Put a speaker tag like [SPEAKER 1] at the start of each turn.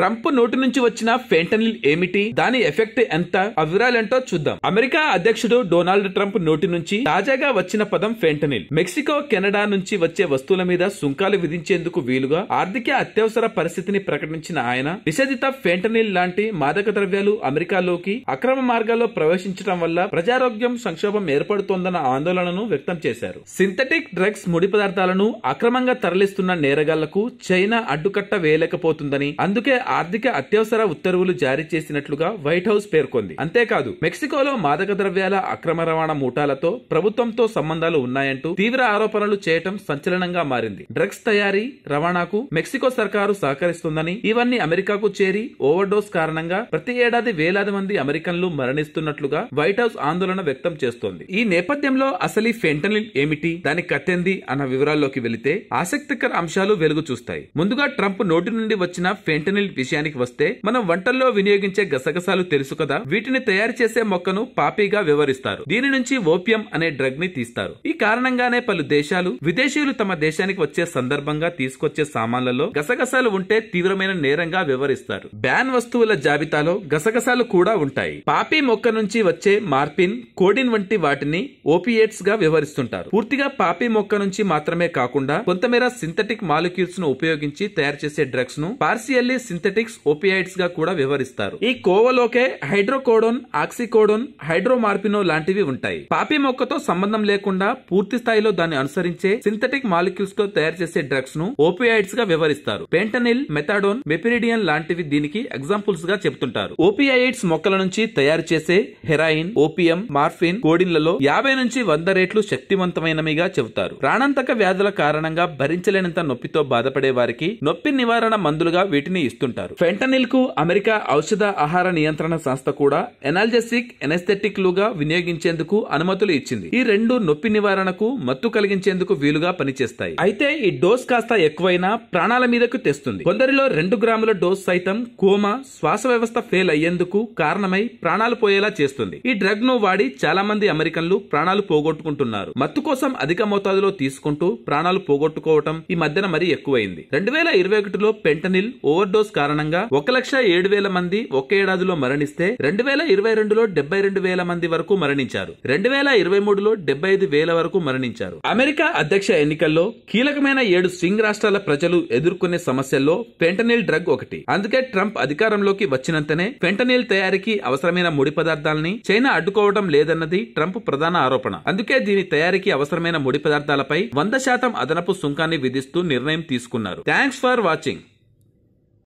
[SPEAKER 1] Trump నోటి నుంచి వచ్చిన ఫెంటనిల్ ఏమిటి, దాని ఎఫెక్ట్ ఎంత, ఆ వివరాలేంటో చూద్దాం. అమెరికా అధ్యక్షుడు డొనాల్డ్ ట్రంప్ నోటి నుంచి తాజాగా వచ్చిన పదం ఫెంటనిల్. మెక్సికో, కెనడా నుంచి వచ్చే వస్తువుల మీద సుంకాలు విధించేందుకు వీలుగా ఆర్థిక అత్యవసర పరిస్థితిని ప్రకటించిన ఆయన నిషేధిత ఫెంటనిల్ లాంటి మాదక ద్రవ్యాలు అమెరికాలోకి అక్రమ మార్గాల్లో ప్రవేశించడం వల్ల ప్రజారోగ్యం సంక్షోభం ఏర్పడుతోందన్న ఆందోళనను వ్యక్తం చేశారు. సింథటిక్ డ్రగ్స్ ముడి పదార్థాలను అక్రమంగా తరలిస్తున్న నేరగాళ్లకు చైనా అడ్డుకట్ట వేయలేకపోతుందని, అందుకే ఆర్థిక అత్యవసర ఉత్తర్వులు జారీ చేసినట్లుగా వైట్ హౌస్ పేర్కొంది. అంతేకాదు, మెక్సికోలో మాదక ద్రవ్యాల అక్రమ రవాణా ముఠాలతో ప్రభుత్వంతో సంబంధాలు ఉన్నాయంటూ తీవ్ర ఆరోపణలు చేయటం సంచలనంగా మారింది. డ్రగ్స్ తయారీ, రవాణాకు మెక్సికో సర్కారు సహకరిస్తుందని, ఇవన్నీ అమెరికాకు చేరి ఓవర్డోస్ కారణంగా ప్రతి ఏడాది వేలాది మంది అమెరికన్లు మరణిస్తున్నట్లుగా వైట్ హౌస్ ఆందోళన వ్యక్తం చేస్తోంది. ఈ నేపథ్యంలో అసలు ఈ ఫెంటనిల్ ఏమిటి, దాని కథెంది అన్న వివరాల్లోకి వెళితే ఆసక్తికర అంశాలు వెలుగు చూస్తాయి. ముందుగా ట్రంప్ నోటి నుండి వచ్చిన ఫెంటనిల్ విషయానికి వస్తే, మనం వంటల్లో వినియోగించే గసగసాలు తెలుసు కదా, వీటిని తయారు చేసే మొక్కను పాపీగా వివరిస్తారు. దీని నుంచి ఓపియం అనే డ్రగ్ ని తీస్తారు. ఈ కారణంగానే పలు దేశాలు విదేశీయులు తమ దేశానికి వచ్చే సందర్భంగా తీసుకొచ్చే సామాన్లలో గసగసాలు ఉంటే తీవ్రమైన నేరంగా వివరిస్తారు. బ్యాన్ వస్తువుల జాబితాలో గసగసాలు కూడా ఉంటాయి. పాపీ మొక్క నుంచి వచ్చే మార్పిన్, కోడిన్ వంటి వాటిని ఓపియేట్స్ గా వివరిస్తుంటారు. పూర్తిగా పాపీ మొక్క నుంచి మాత్రమే కాకుండా కొంతమేర సింథటిక్ మాలిక్యూల్స్ ను ఉపయోగించి తయారు చేసే డ్రగ్స్ ను పార్సియల్లీ సింథటిక్స్ ఓపియాయిడ్స్ గా కూడా వివరిస్తారు. ఈ కోవలోకే హైడ్రోకోడోన్, ఆక్సికోడోన్, హైడ్రోమార్పినో లాంటివి ఉంటాయి. పాపీ మొక్కతో సంబంధం లేకుండా పూర్తి స్థాయిలో దాన్ని అనుసరించే సింథటిక్ మాలిక్యూల్స్ తో తయారు చేసే డ్రగ్స్ ను ఓపియాయిడ్స్ గా వివరిస్తారు. పెంటనిల్, మెథాడోన్, మెపిరిడియన్ లాంటివి దీనికి ఎగ్జాంపుల్స్ గా చెబుతుంటారు. ఓపియాయిడ్స్ మొక్కల నుంచి తయారు చేసే హెరాయిన్, ఓపియం, మార్ఫిన్, కోడిన్లలో 50 నుంచి 100 రెట్లు శక్తివంతమైనవిగా చెబుతారు. ప్రాణాంతక వ్యాధుల కారణంగా భరించలేనంత నొప్పితో బాధపడే వారికి నొప్పి నివారణ మందులుగా వీటిని ఇస్తుంటారు. ఫెంటనిల్ కు అమెరికా ఔషధ ఆహార నియంత్రణ సంస్థ కూడా ఎనాల్జెసిక్, ఎనెస్థెటిక్ లుగా వినియోగించేందుకు అనుమతులు ఇచ్చింది. ఈ రెండు నొప్పి నివారణకు, మత్తు కలిగించేందుకు వీలుగా పనిచేస్తాయి. అయితే ఈ డోస్ కాస్త ఎక్కువైనా ప్రాణాల మీదకు తెస్తుంది. కొందరిలో 2 గ్రాముల డోస్ సైతం కోమా, శ్వాస వ్యవస్థ ఫెయిల్ అయ్యేందుకు కారణమై ప్రాణాలు పోయేలా చేస్తుంది. ఈ డ్రగ్ ను వాడి చాలా మంది అమెరికన్లు ప్రాణాలు పోగొట్టుకుంటున్నారు. మత్తు కోసం అధిక మోతాదులో తీసుకుంటూ ప్రాణాలు పోగొట్టుకోవటం ఈ మధ్యన మరీ ఎక్కువైంది. 2021లో పెంటనిల్ ఓవర్ డోస్ కారణంగా 1,07,000 మంది ఒకే ఏడాదిలో మరణిస్తే 2022లో 72,000 మంది వరకు మరణించారు. 2023లో 75,000 వరకు మరణించారు. అమెరికా అధ్యక్ష ఎన్నికల్లో కీలకమైన 7 స్వింగ్ రాష్ట్రాల ప్రజలు ఎదుర్కొనే సమస్యల్లో ఫెంటనిల్ డ్రగ్ ఒకటి. అందుకే ట్రంప్ అధికారంలోకి వచ్చినంతనే ఫెంటనిల్ తయారీకి అవసరమైన ముడి పదార్థాలని చైనా అడ్డుకోవడం లేదన్నది ట్రంప్ ప్రధాన ఆరోపణ. అందుకే దీని తయారీకి అవసరమైన ముడి పదార్థాలపై 100% అదనపు సుంకాన్ని విధిస్తూ నిర్ణయం తీసుకున్నారు. Thanks for watching.